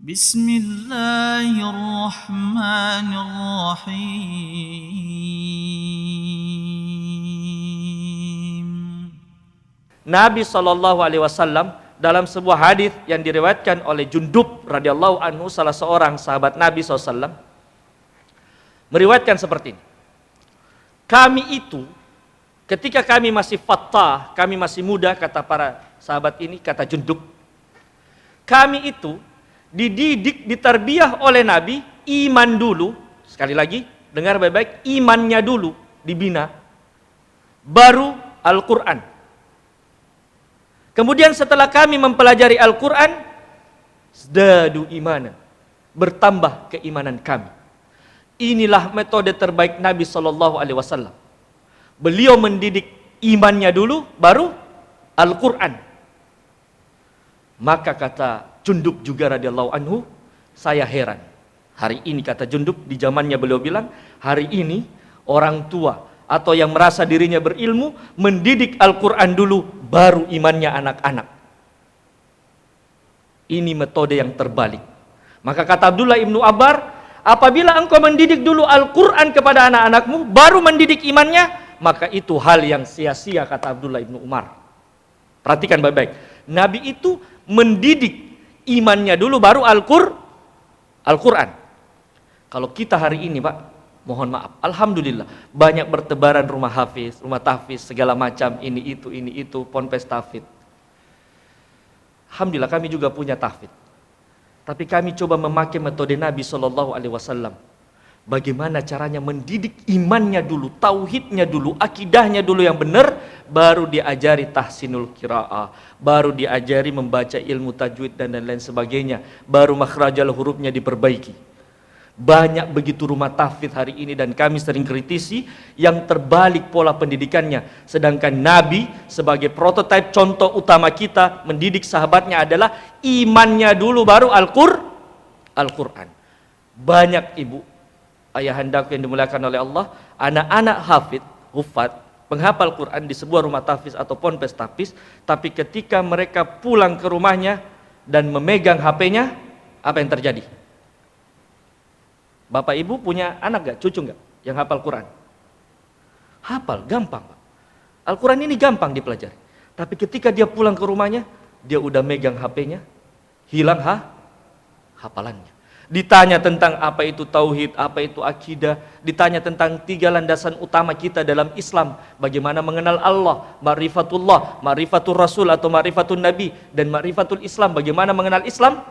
Bismillahirrahmanirrahim. Nabi SAW dalam sebuah hadis yang diriwayatkan oleh Jundub radhiyallahu anhu, salah seorang sahabat Nabi SAW, meriwayatkan seperti ini. Kami itu ketika kami masih fattah, kami masih muda, kata para sahabat ini, kata Jundub, kami itu dididik, ditarbiyah oleh Nabi, iman dulu. Sekali lagi, dengar baik-baik, imannya dulu dibina, baru Al-Quran. Kemudian setelah kami mempelajari Al-Quran, zdadu imana, bertambah keimanan kami. Inilah metode terbaik Nabi SAW. Beliau mendidik imannya dulu, baru Al-Quran. Maka kata Jundub juga radhiyallahu anhu, saya heran. Hari ini, kata Jundub, di zamannya beliau bilang, hari ini orang tua atau yang merasa dirinya berilmu mendidik Al-Quran dulu, baru imannya anak-anak. Ini metode yang terbalik. Maka kata Abdullah ibnu Abbar, apabila engkau mendidik dulu Al-Quran kepada anak-anakmu, baru mendidik imannya, maka itu hal yang sia-sia, kata Abdullah ibnu Umar. Perhatikan baik-baik. Nabi itu mendidik imannya dulu, baru Al-Quran. Kalau kita hari ini, Pak, mohon maaf, alhamdulillah banyak bertebaran rumah hafiz, rumah tahfiz, segala macam, ini itu, ponpes tahfidz. Alhamdulillah kami juga punya tahfidz. Tapi kami coba memakai metode Nabi SAW. Bagaimana caranya mendidik imannya dulu, tauhidnya dulu, akidahnya dulu yang benar, baru diajari tahsinul qiraah, baru diajari membaca ilmu tajwid dan lain sebagainya, baru makhrajal hurufnya diperbaiki. Banyak begitu rumah tahfidz hari ini, dan kami sering kritisi yang terbalik pola pendidikannya. Sedangkan Nabi sebagai prototipe, contoh utama kita mendidik sahabatnya adalah imannya dulu, baru Al-Quran. Banyak ibu, ayahandaku yang dimuliakan oleh Allah, anak-anak hafid, hufat, penghafal Quran di sebuah rumah tahfiz atau ponpes tahfiz, tapi ketika mereka pulang ke rumahnya dan memegang HP-nya, apa yang terjadi? Bapak ibu punya anak gak, cucu gak yang hafal Quran? Hafal, gampang Pak. Al-Quran ini gampang dipelajari. Tapi ketika dia pulang ke rumahnya, dia udah megang HP-nya, hilang hafalannya. Ditanya tentang apa itu tauhid, apa itu akidah, ditanya tentang 3 landasan utama kita dalam Islam, bagaimana mengenal Allah, ma'rifatullah, ma'rifatul Rasul atau ma'rifatul Nabi, dan ma'rifatul Islam, bagaimana mengenal Islam?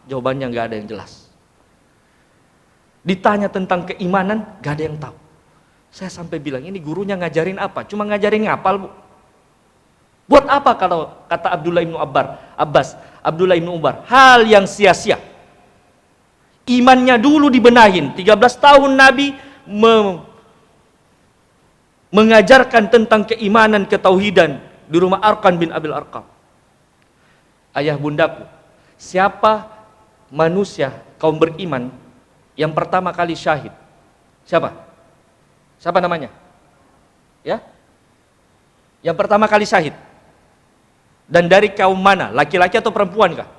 Jawabannya nggak ada yang jelas. Ditanya tentang keimanan, nggak ada yang tahu. Saya sampai bilang, ini gurunya ngajarin apa? Cuma ngajarin ngapal, Bu. Buat apa kalau kata Abdullah ibnu Abdullah ibnu Umar, hal yang sia-sia. Imannya dulu dibenahin. 13 tahun Nabi mengajarkan tentang keimanan, ketauhidan di rumah Arqam bin Abil Arqam. Ayah bundaku, siapa manusia kaum beriman yang pertama kali syahid? Siapa? Siapa namanya? Ya? Yang pertama kali syahid. Dan dari kaum mana? Laki-laki atau perempuan kah?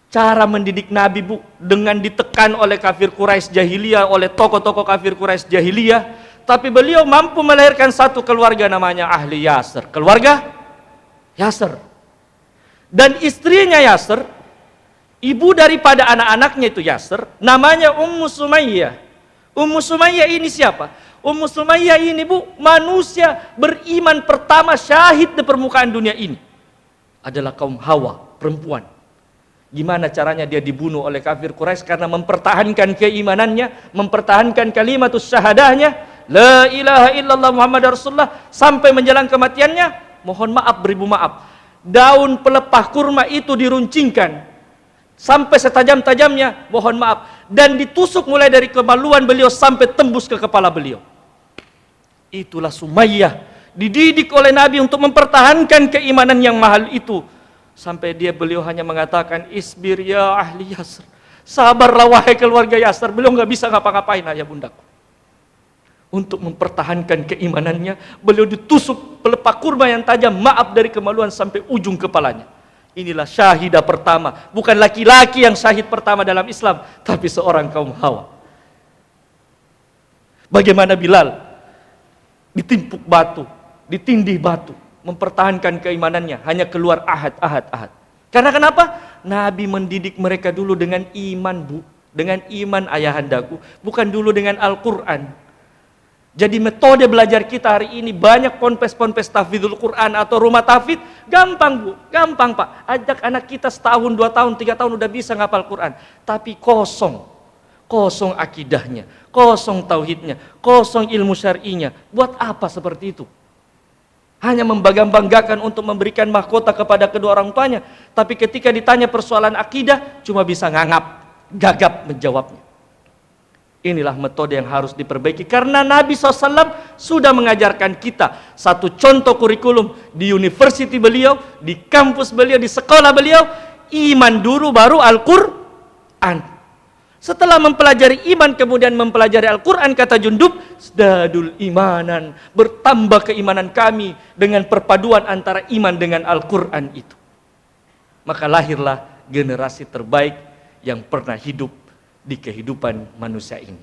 Cara mendidik Nabi, Bu, dengan ditekan oleh kafir Quraisy jahiliyah, oleh tokoh-tokoh kafir Quraisy jahiliyah, tapi beliau mampu melahirkan satu keluarga namanya Ahli Yasir, keluarga Yasir. Dan istrinya Yasir, ibu daripada anak-anaknya itu Yasir, namanya Ummu Sumayyah. Ummu Sumayyah ini siapa? Ummu Sumayyah ini, Bu, manusia beriman pertama syahid di permukaan dunia ini adalah kaum Hawa, perempuan. Gimana caranya dia dibunuh oleh kafir Quraisy? Karena mempertahankan keimanannya, mempertahankan kalimatus syahadahnya, la ilaha illallah Muhammad Rasulullah, sampai menjelang kematiannya. Mohon maaf, beribu maaf, daun pelepah kurma itu diruncingkan sampai setajam-tajamnya, mohon maaf, dan ditusuk mulai dari kemaluan beliau sampai tembus ke kepala beliau. Itulah Sumayyah, dididik oleh Nabi untuk mempertahankan keimanan yang mahal itu. Sampai beliau hanya mengatakan, isbir ya ahli Yasir, sabarlah wahai keluarga Yasir. Beliau nggak bisa ngapa-ngapain, ayah bundaku. Untuk mempertahankan keimanannya, beliau ditusuk pelepah kurma yang tajam, maaf, dari kemaluan sampai ujung kepalanya. Inilah syahidah pertama. Bukan laki-laki yang syahid pertama dalam Islam, tapi seorang kaum Hawa. Bagaimana Bilal ditimpuk batu, ditindih batu, mempertahankan keimanannya, hanya keluar ahad. Karena kenapa? Nabi mendidik mereka dulu dengan iman, Bu. Dengan iman ayahandaku, bukan dulu dengan Al-Quran. Jadi metode belajar kita hari ini banyak ponpes-ponpes tahfidzul Quran atau rumah tahfidz, gampang Bu, gampang Pak. Ajak anak kita setahun, 2 tahun, 3 tahun udah bisa ngapal Quran. Tapi kosong akidahnya, kosong tauhidnya, kosong ilmu syar'inya. Buat apa seperti itu? Hanya membangga-banggakan untuk memberikan mahkota kepada kedua orang tuanya, tapi ketika ditanya persoalan akidah, cuma bisa gagap menjawabnya. Inilah metode yang harus diperbaiki, karena Nabi SAW sudah mengajarkan kita satu contoh kurikulum di university beliau, di kampus beliau, di sekolah beliau. Iman dulu baru Al-Quran. Setelah mempelajari iman kemudian mempelajari Al-Quran, kata Jundub, "Zdadul imanan," bertambah keimanan kami dengan perpaduan antara iman dengan Al-Quran itu. Maka lahirlah generasi terbaik yang pernah hidup di kehidupan manusia ini.